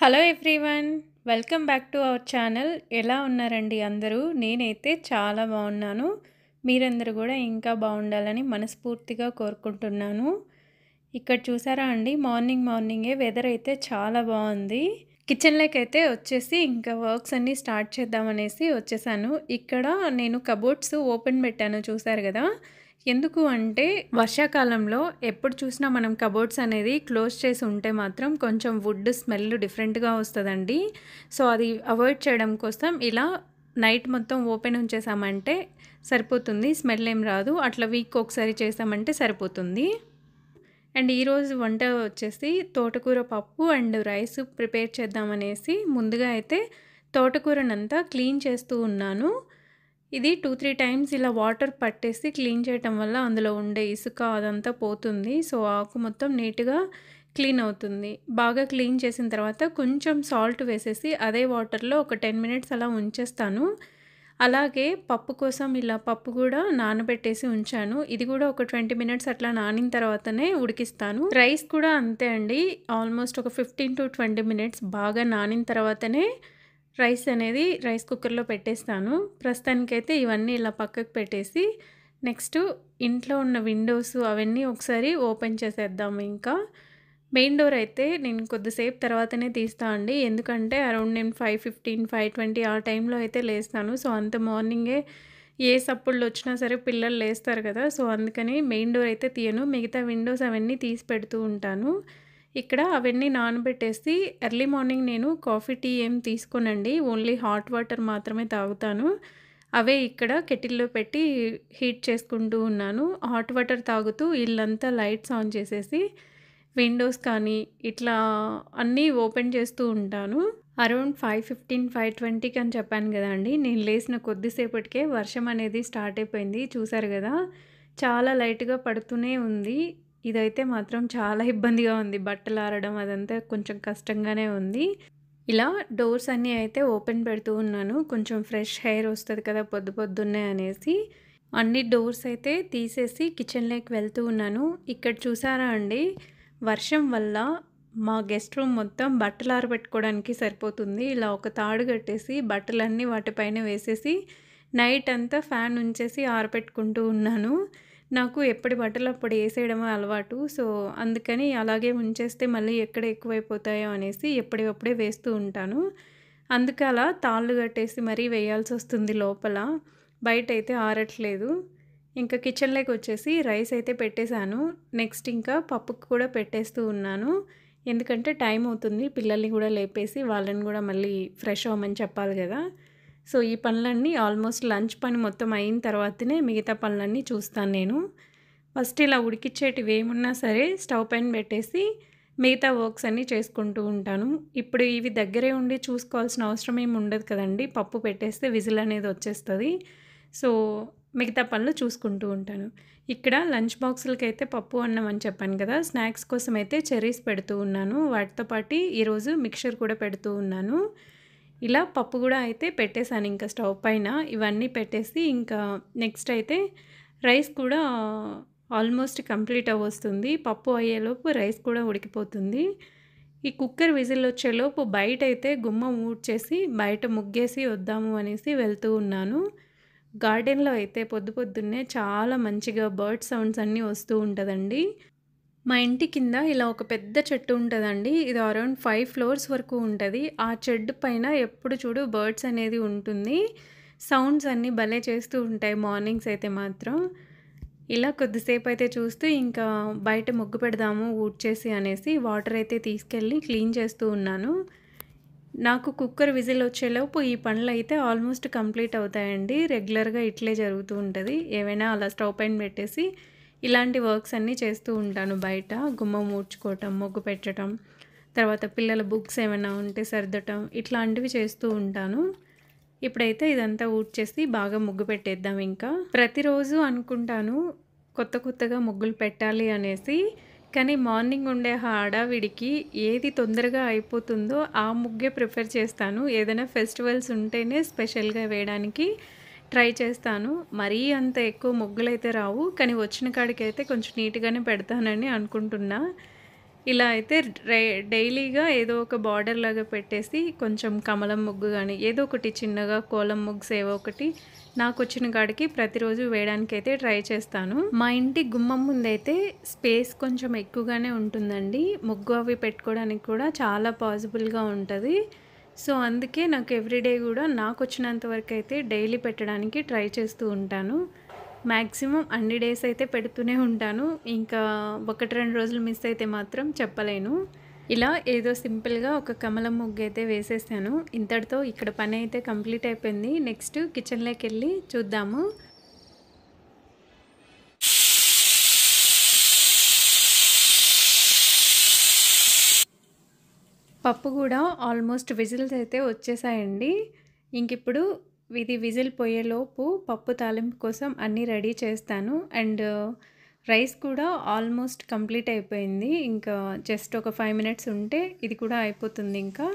Hello everyone, welcome back to our channel. ఎలా ఉన్నారండి అందరూ? నేనైతే చాలా బాగున్నాను. మీరందరూ కూడా ఇంకా బాగుండాలని మనస్ఫూర్తిగా కోరుకుంటున్నాను. ఇక్కడ చూసారా అండి, మార్నింగే వెదర్ అయితే చాలా బాగుంది. కిచెన్లోకి అయితే వచ్చేసి ఇంకా వర్క్స్ అన్నీ స్టార్ట్ చేద్దామనేసి వచ్చేసాను. ఇక్కడ నేను కబోర్డ్స్ ఓపెన్ పెట్టాను, చూసారు కదా. ఎందుకు అంటే వర్షాకాలంలో ఎప్పుడు చూసినా మనం కబోర్డ్స్ అనేది క్లోజ్ చేసి ఉంటే మాత్రం కొంచెం వుడ్ స్మెల్ డిఫరెంట్గా వస్తుందండి. సో అది అవాయిడ్ చేయడం కోసం ఇలా నైట్ మొత్తం ఓపెన్ ఉంచేసామంటే సరిపోతుంది, స్మెల్ ఏం రాదు. అట్లా వీక్ ఒకసారి చేసామంటే సరిపోతుంది. అండ్ ఈరోజు వంట వచ్చేసి తోటకూర పప్పు అండ్ రైస్ ప్రిపేర్ చేద్దామనేసి ముందుగా అయితే తోటకూరనంతా క్లీన్ చేస్తూ ఉన్నాను. ఇది 2-3 టైమ్స్ ఇలా వాటర్ పట్టేసి క్లీన్ చేయటం వల్ల అందులో ఉండే ఇసుక అదంతా పోతుంది. సో ఆకు మొత్తం నీట్గా క్లీన్ అవుతుంది. బాగా క్లీన్ చేసిన తర్వాత కొంచెం సాల్ట్ వేసేసి అదే వాటర్లో ఒక 10 మినిట్స్ అలా ఉంచేస్తాను. అలాగే పప్పు కోసం ఇలా పప్పు కూడా నానబెట్టేసి ఉంచాను. ఇది కూడా ఒక 20 మినిట్స్ అట్లా నానిన తర్వాతనే ఉడికిస్తాను. రైస్ కూడా అంతే అండి, ఆల్మోస్ట్ ఒక 15-20 మినిట్స్ బాగా నానిన తర్వాతనే రైస్ కుక్కర్లో పెట్టేస్తాను. ప్రస్తుతానికైతే ఇవన్నీ ఇలా పక్కకు పెట్టేసి నెక్స్ట్ ఇంట్లో ఉన్న విండోస్ అవన్నీ ఒకసారి ఓపెన్ చేసేద్దాము. ఇంకా మెయిన్ డోర్ అయితే నేను కొద్దిసేపు తర్వాతనే తీస్తాను అండి, ఎందుకంటే అరౌండ్ నేను 5:15, 5:20 ఆ టైంలో అయితే లేస్తాను. సో అంత మార్నింగే ఏ సప్పుళ్ళు వచ్చినా సరే పిల్లలు లేస్తారు కదా. సో అందుకని మెయిన్ డోర్ అయితే తీయను, మిగతా విండోస్ అవన్నీ తీసి పెడుతూ ఉంటాను. ఇక్కడ అవన్నీ నానబెట్టేసి ఎర్లీ మార్నింగ్ నేను కాఫీ టీ ఏం తీసుకోనండి, ఓన్లీ హాట్ వాటర్ మాత్రమే తాగుతాను. అవే ఇక్కడ కెటిల్లో పెట్టి హీట్ చేసుకుంటూ ఉన్నాను. హాట్ వాటర్ తాగుతూ ఇల్లంతా లైట్స్ ఆన్ చేసేసి విండోస్ కానీ ఇట్లా అన్నీ ఓపెన్ చేస్తూ ఉంటాను. అరౌండ్ 5:15, 5:20 అని చెప్పాను కదండి. నేను లేచిన కొద్దిసేపటికే వర్షం అనేది స్టార్ట్ అయిపోయింది, చూసారు కదా. చాలా లైట్గా పడుతూనే ఉంది. ఇదైతే మాత్రం చాలా ఇబ్బందిగా ఉంది, బట్టలు ఆరడం అదంతా కొంచెం కష్టంగానే ఉంది. ఇలా డోర్స్ అన్నీ అయితే ఓపెన్ పెడుతూ ఉన్నాను, కొంచెం ఫ్రెష్ ఎయిర్ వస్తుంది కదా పొద్దున్నే అనేసి. అన్ని డోర్స్ అయితే తీసేసి కిచెన్లోకి వెళ్తూ ఉన్నాను. ఇక్కడ చూసారా అండి, వర్షం వల్ల మా గెస్ట్ రూమ్ మొత్తం బట్టలు ఆరబెట్టుకోవడానికి సరిపోతుంది. ఇలా ఒక తాడు కట్టేసి బట్టలన్నీ వాటిపైన వేసేసి నైట్ అంతా ఫ్యాన్ ఉంచేసి ఆరబెట్టుకుంటూ ఉన్నాను. నాకు ఎప్పటి బట్టలు అప్పుడు వేసేయడమే అలవాటు. సో అందుకని అలాగే ఉంచేస్తే మళ్ళీ ఎక్కడ ఎక్కువైపోతాయో అనేసి ఎప్పటికప్పుడే వేస్తూ ఉంటాను. అందుకే అలా తాళ్ళు కట్టేసి మరీ వేయాల్సి వస్తుంది లోపల, బయట అయితే ఆరట్లేదు. ఇంకా కిచెన్లోకి వచ్చేసి రైస్ అయితే పెట్టేశాను. నెక్స్ట్ ఇంకా పప్పుకు కూడా పెట్టేస్తూ ఉన్నాను, ఎందుకంటే టైం అవుతుంది. పిల్లల్ని కూడా లేపేసి వాళ్ళని కూడా మళ్ళీ ఫ్రెష్ అవ్వమని చెప్పాలి కదా. సో ఈ పనులన్నీ ఆల్మోస్ట్ లంచ్ పని మొత్తం అయిన తర్వాతనే మిగతా పనులన్నీ చూస్తాను నేను. ఫస్ట్ ఇలా ఉడికిచ్చేటివి ఏమున్నా సరే స్టవ్ పైన పెట్టేసి మిగతా వర్క్స్ అన్నీ చేసుకుంటూ ఉంటాను. ఇప్పుడు ఇవి దగ్గరే ఉండి చూసుకోవాల్సిన అవసరం ఏమి ఉండదు కదండి, పప్పు పెట్టేస్తే విజిల్ అనేది వచ్చేస్తుంది. సో మిగతా పనులు చూసుకుంటూ ఉంటాను. ఇక్కడ లంచ్ బాక్సులకి అయితే పప్పు అన్నం అని చెప్పాను కదా, స్నాక్స్ కోసం అయితే చెర్రీస్ పెడుతూ ఉన్నాను. వాటితో పాటు ఈరోజు మిక్చర్ కూడా పెడుతూ ఉన్నాను. ఇలా పప్పు కూడా అయితే పెట్టేశాను ఇంకా స్టవ్ పైన. ఇవన్నీ పెట్టేసి ఇంకా నెక్స్ట్ అయితే రైస్ కూడా ఆల్మోస్ట్ కంప్లీట్ అవ్వస్తుంది. పప్పు అయ్యేలోపు రైస్ కూడా ఉడికిపోతుంది. ఈ కుక్కర్ విజిల్ వచ్చేలోపు బయట అయితే గుమ్మం ఊడ్చేసి బయట ముగ్గేసి వద్దాము అనేసి వెళ్తూ ఉన్నాను. గార్డెన్లో అయితే పొద్దున్నే చాలా మంచిగా బర్డ్ సౌండ్స్ అన్నీ వస్తూ ఉంటుందండి. మా ఇంటి కింద ఇలా ఒక పెద్ద చెట్టు ఉంటుందండి, ఇది అరౌండ్ 5 ఫ్లోర్స్ వరకు ఉంటుంది. ఆ చెట్టు పైన ఎప్పుడు చూడు బర్డ్స్ అనేది ఉంటుంది. సౌండ్స్ అన్నీ భలే చేస్తూ ఉంటాయి మార్నింగ్స్ అయితే మాత్రం. ఇలా కొద్దిసేపు అయితే చూస్తూ ఇంకా బయట ముగ్గు పెడదాము ఊడ్చేసి అనేసి వాటర్ అయితే తీసుకెళ్ళి క్లీన్ చేస్తూ ఉన్నాను. నాకు కుక్కర్ విజిల్ వచ్చేలోపు ఈ పనులు అయితే ఆల్మోస్ట్ కంప్లీట్ అవుతాయండి. రెగ్యులర్గా ఇట్లే జరుగుతూ ఉంటుంది. ఏవైనా అలా స్టవ్ పైన పెట్టేసి ఇలాంటి వర్క్స్ అన్నీ చేస్తూ ఉంటాను. బయట గుమ్మం ఊడ్చుకోవటం, ముగ్గు పెట్టడం, తర్వాత పిల్లల బుక్స్ ఏమైనా ఉంటే సర్దటం, ఇట్లాంటివి చేస్తూ ఉంటాను. ఇప్పుడైతే ఇదంతా ఊడ్చేసి బాగా ముగ్గు పెట్టేద్దాం. ఇంకా ప్రతిరోజు అనుకుంటాను కొత్తగా ముగ్గులు పెట్టాలి అనేసి, కానీ మార్నింగ్ ఉండే హడావిడికి ఏది తొందరగా అయిపోతుందో ఆ ముగ్గే ప్రిఫర్ చేస్తాను. ఏదైనా ఫెస్టివల్స్ ఉంటేనే స్పెషల్గా వేయడానికి ట్రై చేస్తాను. మరీ అంత ఎక్కువ ముగ్గులు అయితే రావు, కానీ వచ్చిన కాడికి అయితే కొంచెం నీట్గానే పెడతానని అనుకుంటున్నా. ఇలా అయితే డైలీగా ఏదో ఒక బార్డర్ లాగా పెట్టేసి కొంచెం కమలం ముగ్గు కానీ ఏదో ఒకటి చిన్నగా కోలం ముగ్గుస్ ఏవో ఒకటి నాకు వచ్చిన కాడికి ప్రతిరోజు వేయడానికైతే ట్రై చేస్తాను. మా ఇంటి గుమ్మం ముందైతే స్పేస్ కొంచెం ఎక్కువగానే ఉంటుందండి. ముగ్గు అవి పెట్టుకోవడానికి కూడా చాలా పాసిబుల్గా ఉంటుంది. సో అందుకే నాకు ఎవ్రీడే కూడా నాకు వచ్చినంత వరకు అయితే డైలీ పెట్టడానికి ట్రై చేస్తూ ఉంటాను. మ్యాక్సిమం అన్ని డేస్ అయితే పెడుతూనే ఉంటాను. ఇంకా 1-2 రోజులు మిస్ అయితే మాత్రం చెప్పలేను. ఇలా ఏదో సింపుల్గా ఒక కమలం ముగ్గు అయితే వేసేసాను. ఇంతటితో ఇక్కడ పని అయితే కంప్లీట్ అయిపోయింది. నెక్స్ట్ కిచెన్లోకి వెళ్ళి చూద్దాము. పప్పు కూడా ఆల్మోస్ట్ విజిల్స్ అయితే వచ్చేసాయండి. ఇంక ఇప్పుడు ఇది విజిల్ పోయేలోపు పప్పు తాలింపు కోసం అన్నీ రెడీ చేస్తాను. అండ్ రైస్ కూడా ఆల్మోస్ట్ కంప్లీట్ అయిపోయింది. ఇంకా జస్ట్ ఒక 5 మినిట్స్ ఉంటే ఇది కూడా అయిపోతుంది ఇంకా.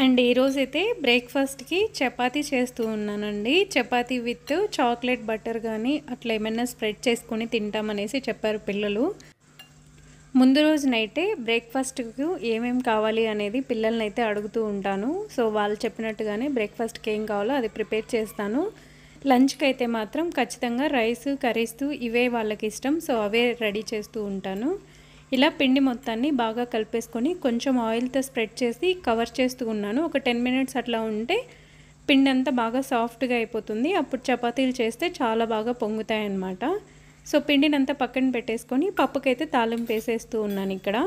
అండ్ ఈరోజైతే బ్రేక్ఫాస్ట్కి చపాతీ చేస్తూ ఉన్నానండి. చపాతీ విత్ చాక్లెట్ బటర్ కానీ అట్లా ఏమైనా స్ప్రెడ్ చేసుకొని తింటామనేసి చెప్పారు పిల్లలు. ముందు రోజు నైటే బ్రేక్ఫాస్ట్కు ఏమేమి కావాలి అనేది పిల్లల్ని అయితే అడుగుతూ ఉంటాను. సో వాళ్ళు చెప్పినట్టుగానే బ్రేక్ఫాస్ట్కి ఏం కావాలో అది ప్రిపేర్ చేస్తాను. లంచ్కి అయితే మాత్రం ఖచ్చితంగా రైస్ కర్రీస్ ఇవే వాళ్ళకి ఇష్టం. సో అవే రెడీ చేస్తూ ఉంటాను. ఇలా పిండి మొత్తాన్ని బాగా కలిపేసుకొని కొంచెం ఆయిల్తో స్ప్రెడ్ చేసి కవర్ చేస్తూ ఉన్నాను. ఒక 10 మినిట్స్ అట్లా ఉంటే పిండి అంతా బాగా సాఫ్ట్గా అయిపోతుంది. అప్పుడు చపాతీలు చేస్తే చాలా బాగా పొంగుతాయి అన్నమాట. సో పిండినంతా పక్కన పెట్టేసుకొని పప్పుకైతే తాలింపు వేసేస్తూ ఉన్నాను. ఇక్కడ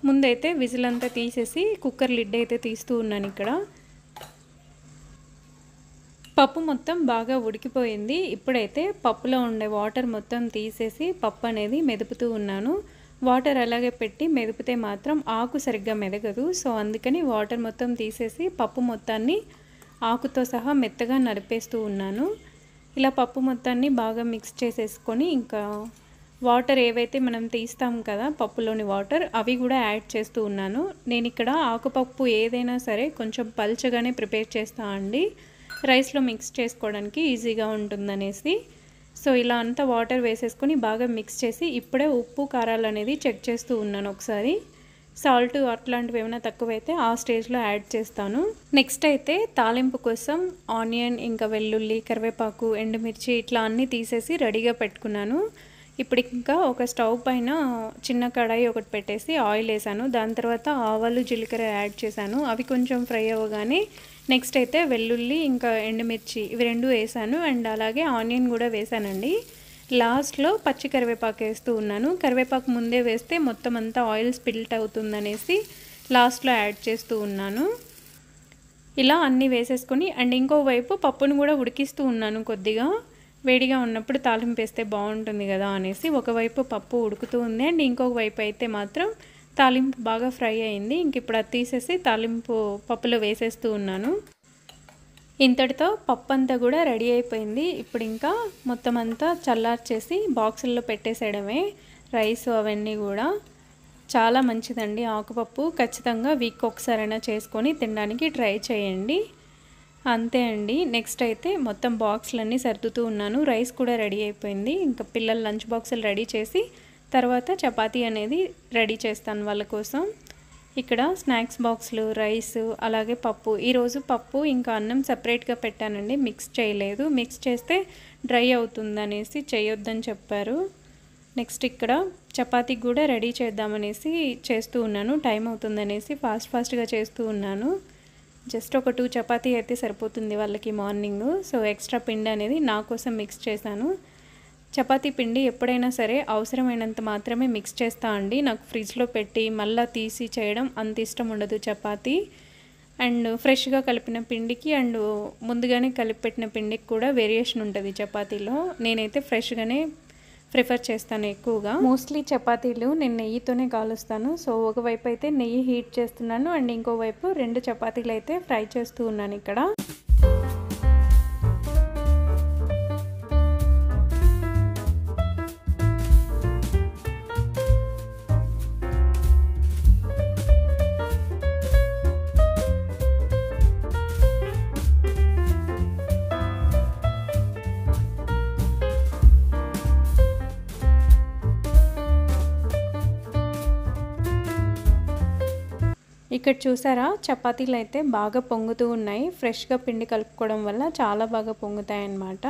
ముందైతే విజిల్ అంతా తీసేసి కుక్కర్ లిడ్ అయితే తీస్తూ ఉన్నాను. ఇక్కడ పప్పు మొత్తం బాగా ఉడికిపోయింది. ఇప్పుడైతే పప్పులో ఉండే వాటర్ మొత్తం తీసేసి పప్పు అనేది మెదుపుతూ ఉన్నాను. వాటర్ అలాగే పెట్టి మెదిపితే మాత్రం ఆకు సరిగ్గా మెదగదు. సో అందుకని వాటర్ మొత్తం తీసేసి పప్పు మొత్తాన్ని ఆకుతో సహా మెత్తగా నలిపేస్తూ ఉన్నాను. ఇలా పప్పు మొత్తాన్ని బాగా మిక్స్ చేసేసుకొని ఇంకా వాటర్ ఏవైతే మనం తీస్తాం కదా పప్పులోని వాటర్ అవి కూడా యాడ్ చేస్తూ ఉన్నాను. నేను ఇక్కడ ఆకుపప్పు ఏదైనా సరే కొంచెం పల్చగానే ప్రిపేర్ చేస్తా అండి, రైస్లో మిక్స్ చేసుకోవడానికి ఈజీగా ఉంటుందనేసి. సో ఇలా అంతా వాటర్ వేసేసుకొని బాగా మిక్స్ చేసి ఇప్పుడే ఉప్పు కారాలు అనేది చెక్ చేస్తూ ఉన్నాను. ఒకసారి సాల్ట్ అట్లాంటివి ఏమైనా తక్కువైతే ఆ స్టేజ్లో యాడ్ చేస్తాను. నెక్స్ట్ అయితే తాలింపు కోసం ఆనియన్ ఇంకా వెల్లుల్లి కరివేపాకు ఎండుమిర్చి ఇట్లా అన్నీ తీసేసి రెడీగా పెట్టుకున్నాను. ఇప్పుడు ఇంకా ఒక స్టవ్ పైన చిన్న కడాయి ఒకటి పెట్టేసి ఆయిల్ వేసాను. దాని తర్వాత ఆవాలు జీలకర్ర యాడ్ చేశాను. అవి కొంచెం ఫ్రై అవ్వగానే నెక్స్ట్ అయితే వెల్లుల్లి ఇంకా ఎండుమిర్చి ఇవి రెండు వేసాను. అండ్ అలాగే ఆనియన్ కూడా వేసానండి. లాస్ట్లో పచ్చి కరివేపాకు వేస్తూ ఉన్నాను. కరివేపాకు ముందే వేస్తే మొత్తం అంతా ఆయిల్ స్పిల్ట్ అవుతుందనేసి లాస్ట్లో యాడ్ చేస్తూ ఉన్నాను. ఇలా అన్నీ వేసేసుకొని అండ్ ఇంకోవైపు పప్పును కూడా ఉడికిస్తూ ఉన్నాను. కొద్దిగా వేడిగా ఉన్నప్పుడు తాలింపు వేస్తే బాగుంటుంది కదా అనేసి ఒకవైపు పప్పు ఉడుకుతూ ఉంది అండ్ ఇంకొక వైపు అయితే మాత్రం తాలింపు బాగా ఫ్రై అయింది. ఇంక ఇప్పుడు అది తీసేసి తాలింపు పప్పులో వేసేస్తూ ఉన్నాను. ఇంతటితో పప్పు అంతా కూడా రెడీ అయిపోయింది. ఇప్పుడు ఇంకా మొత్తం అంతా చల్లార్చేసి బాక్సుల్లో పెట్టేసేయడమే. రైస్ అవన్నీ కూడా చాలా మంచిదండి ఆకుపప్పు. ఖచ్చితంగా వీక్ ఒకసారైనా చేసుకొని తినడానికి ట్రై చేయండి. అంతే అండి. నెక్స్ట్ అయితే మొత్తం బాక్సులన్నీ సర్దుతూ ఉన్నాను. రైస్ కూడా రెడీ అయిపోయింది. ఇంకా పిల్లల లంచ్ బాక్సులు రెడీ చేసి తర్వాత చపాతీ అనేది రెడీ చేస్తాను వాళ్ళ కోసం. ఇక్కడ స్నాక్స్ బాక్సులు రైస్ అలాగే పప్పు, ఈరోజు పప్పు ఇంకా అన్నం సపరేట్గా పెట్టానండి, మిక్స్ చేయలేదు. మిక్స్ చేస్తే డ్రై అవుతుందనేసి చేయొద్దని చెప్పారు. నెక్స్ట్ ఇక్కడ చపాతీ కూడా రెడీ చేద్దామనేసి చేస్తూ ఉన్నాను. టైం అవుతుందనేసి ఫాస్ట్గా చేస్తూ ఉన్నాను. జస్ట్ ఒక 2 చపాతీ అయితే సరిపోతుంది వాళ్ళకి మార్నింగ్. సో ఎక్స్ట్రా పిండి అనేది నా కోసం మిక్స్ చేశాను. చపాతీ పిండి ఎప్పుడైనా సరే అవసరమైనంత మాత్రమే మిక్స్ చేస్తా అండి. నాకు ఫ్రిడ్జ్లో పెట్టి మళ్ళీ తీసి చేయడం అంత ఇష్టం ఉండదు చపాతీ. అండ్ ఫ్రెష్గా కలిపిన పిండికి అండ్ ముందుగానే కలిపి పెట్టిన పిండికి కూడా వేరియేషన్ ఉంటుంది చపాతీలో. నేనైతే ఫ్రెష్గానే ప్రిఫర్ చేస్తాను ఎక్కువగా. మోస్ట్లీ చపాతీలు నేను నెయ్యితోనే కాలుస్తాను. సో ఒకవైపు అయితే నెయ్యి హీట్ చేస్తున్నాను అండ్ ఇంకోవైపు 2 చపాతీలు అయితే ఫ్రై చేస్తూ ఉన్నాను ఇక్కడ. ఇక్కడ చూసారా చపాతీలు అయితే బాగా పొంగుతూ ఉన్నాయి. ఫ్రెష్గా పిండి కలుపుకోవడం వల్ల చాలా బాగా పొంగుతాయి అన్నమాట.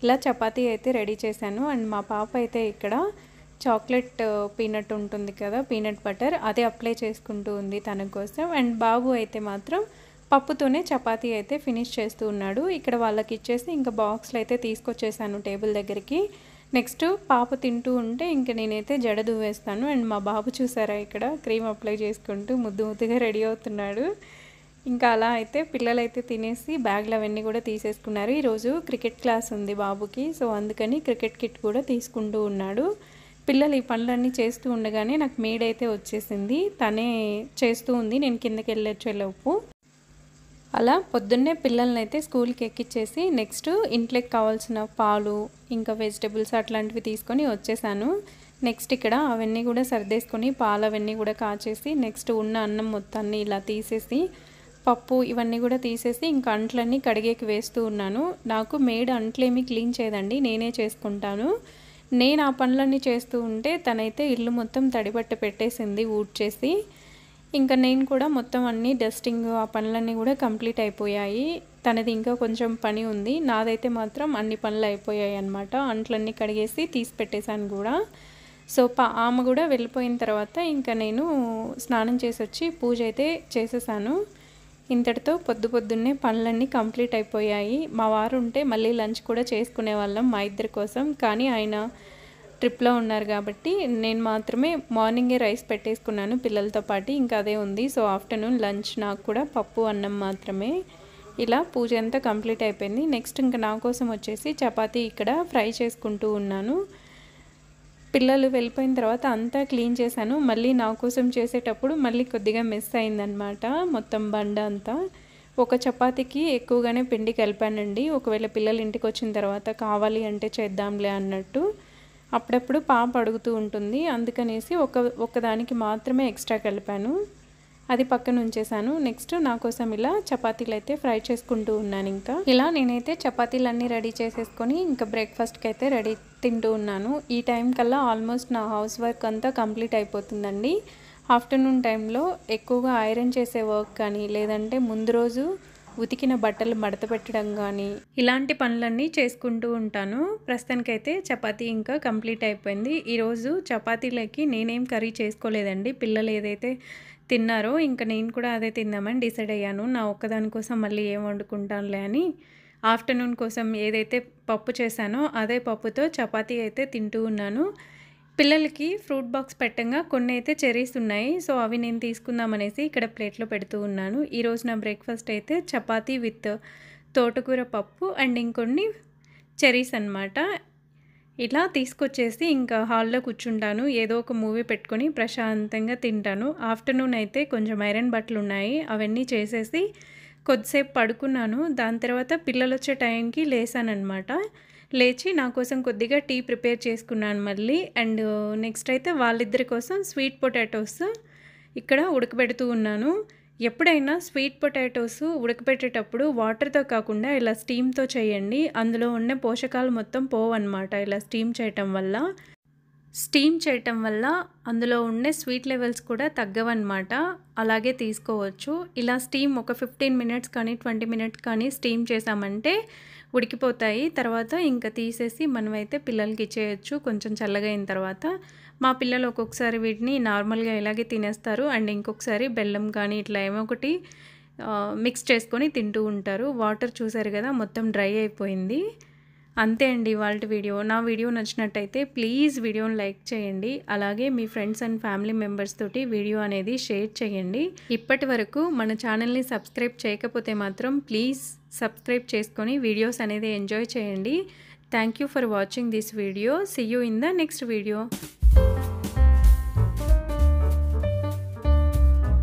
ఇలా చపాతీ అయితే రెడీ చేశాను. అండ్ మా పాప అయితే ఇక్కడ చాక్లెట్ పీనట్ ఉంటుంది కదా, పీనట్ బటర్, అదే అప్లై చేసుకుంటూ ఉంది తన కోసం. అండ్ బాబు అయితే మాత్రం పప్పుతోనే చపాతీ అయితే ఫినిష్ చేస్తూ ఉన్నాడు. ఇక్కడ వాళ్ళకి ఇచ్చేసి ఇంకా బాక్స్లో అయితే తీసుకొచ్చేసాను టేబుల్ దగ్గరికి. నెక్స్ట్ పాప తింటూ ఉంటే ఇంక నేనైతే జడ దువ్వేస్తాను. అండ్ మా బాబు చూసారా ఇక్కడ క్రీమ్ అప్లై చేసుకుంటూ ముద్దుగా రెడీ అవుతున్నాడు. ఇంకా అలా అయితే పిల్లలైతే తినేసి బ్యాగ్లు అవన్నీ కూడా తీసేసుకున్నారు. ఈరోజు క్రికెట్ క్లాస్ ఉంది బాబుకి, సో అందుకని క్రికెట్ కిట్ కూడా తీసుకుంటూ ఉన్నాడు. పిల్లలు ఈ పనులన్నీ చేస్తూ ఉండగానే నాకు మేడ్ అయితే వచ్చేసింది. తనే చేస్తూ ఉంది, నేను కిందకి వెళ్ళొచ్చేలోపు. అలా పొద్దున్నే పిల్లల్ని అయితే స్కూల్కి ఎక్కిచ్చేసి నెక్స్ట్ ఇంట్లోకి కావాల్సిన పాలు ఇంకా వెజిటబుల్స్ అట్లాంటివి తీసుకొని వచ్చేసాను. నెక్స్ట్ ఇక్కడ అవన్నీ కూడా సర్దేసుకొని పాలు అవన్నీ కూడా కాచేసి నెక్స్ట్ ఉన్న అన్నం మొత్తాన్ని ఇలా తీసేసి పప్పు ఇవన్నీ కూడా తీసేసి ఇంకా అంట్లన్నీ కడిగేకి వేస్తూ ఉన్నాను. నాకు మేడ్ అంట్లేమీ క్లీన్ చేయదండి, నేనే చేసుకుంటాను. నేను ఆ పనులన్నీ చేస్తూ ఉంటే తనైతే ఇల్లు మొత్తం తడిబట్ట పెట్టేసింది ఊడ్చేసి. ఇంకా నేను కూడా మొత్తం అన్నీ డస్టింగ్ ఆ పనులన్నీ కూడా కంప్లీట్ అయిపోయాయి. తనది ఇంకా కొంచెం పని ఉంది, నాదైతే మాత్రం అన్ని పనులు అయిపోయాయి అన్నమాట. అంట్లన్నీ కడిగేసి తీసి పెట్టేశాను కూడా. సో ఆమె కూడా వెళ్ళిపోయిన తర్వాత ఇంకా నేను స్నానం చేసి వచ్చి పూజ అయితే చేసేసాను. ఇంతటితో పొద్దున్నే పనులన్నీ కంప్లీట్ అయిపోయాయి. మా వారు ఉంటే మళ్ళీ లంచ్ కూడా చేసుకునే వాళ్ళం మా ఇద్దరి కోసం, కానీ ఆయన ట్రిప్లో ఉన్నారు కాబట్టి నేను మాత్రమే మార్నింగే రైస్ పెట్టేసుకున్నాను పిల్లలతో పాటు, ఇంకా అదే ఉంది. సో ఆఫ్టర్నూన్ లంచ్ నాకు కూడా పప్పు అన్నం మాత్రమే. ఇలా పూజ అంతా కంప్లీట్ అయిపోయింది. నెక్స్ట్ ఇంకా నా కోసం వచ్చేసి చపాతీ ఇక్కడ ఫ్రై చేసుకుంటూ ఉన్నాను. పిల్లలు వెళ్ళిపోయిన తర్వాత అంతా క్లీన్ చేశాను. మళ్ళీ నా కోసం చేసేటప్పుడు మళ్ళీ కొద్దిగా మిస్ అయిందనమాట మొత్తం బండ అంతా. ఒక చపాతీకి ఎక్కువగానే పిండి కలిపానండి, ఒకవేళ పిల్లలు ఇంటికి వచ్చిన తర్వాత కావాలి అంటే చేద్దాంలే అన్నట్టు. అప్పుడప్పుడు పాప అడుగుతూ ఉంటుంది, అందుకనేసి ఒకదానికి మాత్రమే ఎక్స్ట్రా కలిపాను, అది పక్కన ఉంచేసాను. నెక్స్ట్ నా కోసం ఇలా చపాతీలు అయితే ఫ్రై చేసుకుంటూ ఉన్నాను. ఇంకా ఇలా నేనైతే చపాతీలన్నీ రెడీ చేసేసుకొని ఇంకా బ్రేక్ఫాస్ట్కి అయితే రెడీ తింటూ ఉన్నాను. ఈ టైం కల్లా ఆల్మోస్ట్ నా హౌస్ వర్క్ అంతా కంప్లీట్ అయిపోతుందండి. ఆఫ్టర్నూన్ టైంలో ఎక్కువగా ఐరన్ చేసే వర్క్ కానీ లేదంటే ముందు రోజు ఉతికిన బట్టలు మడత పెట్టడం కానీ ఇలాంటి పనులన్నీ చేసుకుంటూ ఉంటాను. ప్రస్తుతానికైతే చపాతీ ఇంకా కంప్లీట్ అయిపోయింది. ఈరోజు చపాతీలకి నేనేం కర్రీ చేసుకోలేదండి, పిల్లలు ఏదైతే తిన్నారో ఇంకా నేను కూడా అదే తిందామని డిసైడ్ అయ్యాను. నా ఒక్కదాని కోసం మళ్ళీ ఏం వండుకుంటానులే అని ఆఫ్టర్నూన్ కోసం ఏదైతే పప్పు చేశానో అదే పప్పుతో చపాతీ అయితే తింటూ ఉన్నాను. పిల్లలకి ఫ్రూట్ బాక్స్ పెట్టంగా కొన్ని అయితే చెర్రీస్ ఉన్నాయి, సో అవి నేను తీసుకుందామనేసి ఇక్కడ ప్లేట్లో పెడుతూ ఉన్నాను. ఈరోజు నా బ్రేక్ఫాస్ట్ అయితే చపాతీ విత్ తోటకూర పప్పు అండ్ ఇంకొన్ని చెర్రీస్ అన్నమాట. ఇలా తీసుకొచ్చేసి ఇంకా హాల్లో కూర్చుంటాను, ఏదో ఒక మూవీ పెట్టుకొని ప్రశాంతంగా తింటాను. ఆఫ్టర్నూన్ అయితే కొంచెం ఐరన్ బట్టలు ఉన్నాయి, అవన్నీ చేసేసి కొద్దిసేపు పడుకున్నాను. దాని తర్వాత పిల్లలు వచ్చే టైంకి లేసానమాట. లేచి నా కోసం కొద్దిగా టీ ప్రిపేర్ చేసుకున్నాను మళ్ళీ. అండ్ నెక్స్ట్ అయితే వాళ్ళిద్దరి కోసం స్వీట్ పొటాటోస్ ఇక్కడ ఉడకబెడుతూ ఉన్నాను. ఎప్పుడైనా స్వీట్ పొటాటోస్ ఉడకబెట్టేటప్పుడు వాటర్తో కాకుండా ఇలా స్టీమ్తో చేయండి, అందులో ఉన్న పోషకాలు మొత్తం పోవన్నమాట. ఇలా స్టీమ్ చేయటం వల్ల అందులో ఉండే స్వీట్ లెవెల్స్ కూడా తగ్గవన్నమాట. అలాగే తీసుకోవచ్చు. ఇలా స్టీమ్ ఒక 15 మినిట్స్ కానీ 20 మినిట్స్ కానీ స్టీమ్ చేసామంటే ఉడికిపోతాయి. తర్వాత ఇంకా తీసేసి మనమైతే పిల్లలకి ఇచ్చేయచ్చు కొంచెం చల్లగా అయిన తర్వాత. మా పిల్లలు ఒక్కొక్కసారి వీటిని నార్మల్గా ఇలాగే తినేస్తారు, అండ్ ఇంకొకసారి బెల్లం కానీ ఇట్లా ఏమో ఒకటి మిక్స్ చేసుకొని తింటూ ఉంటారు. వాటర్ చూసారు కదా మొత్తం డ్రై అయిపోయింది. అంతే అండి ఇవాల్టి వీడియో. నా వీడియో నచ్చినట్టయితే ప్లీజ్ వీడియోని లైక్ చేయండి, అలాగే మీ ఫ్రెండ్స్ అండ్ ఫ్యామిలీ మెంబర్స్ తోటి వీడియో అనేది షేర్ చేయండి. ఇప్పటి వరకు మన ఛానల్ని సబ్స్క్రైబ్ చేయకపోతే మాత్రం ప్లీజ్ సబ్స్క్రైబ్ చేసుకొని వీడియోస్ అనేది ఎంజాయ్ చేయండి. Thank you for watching this video. See you in the next video.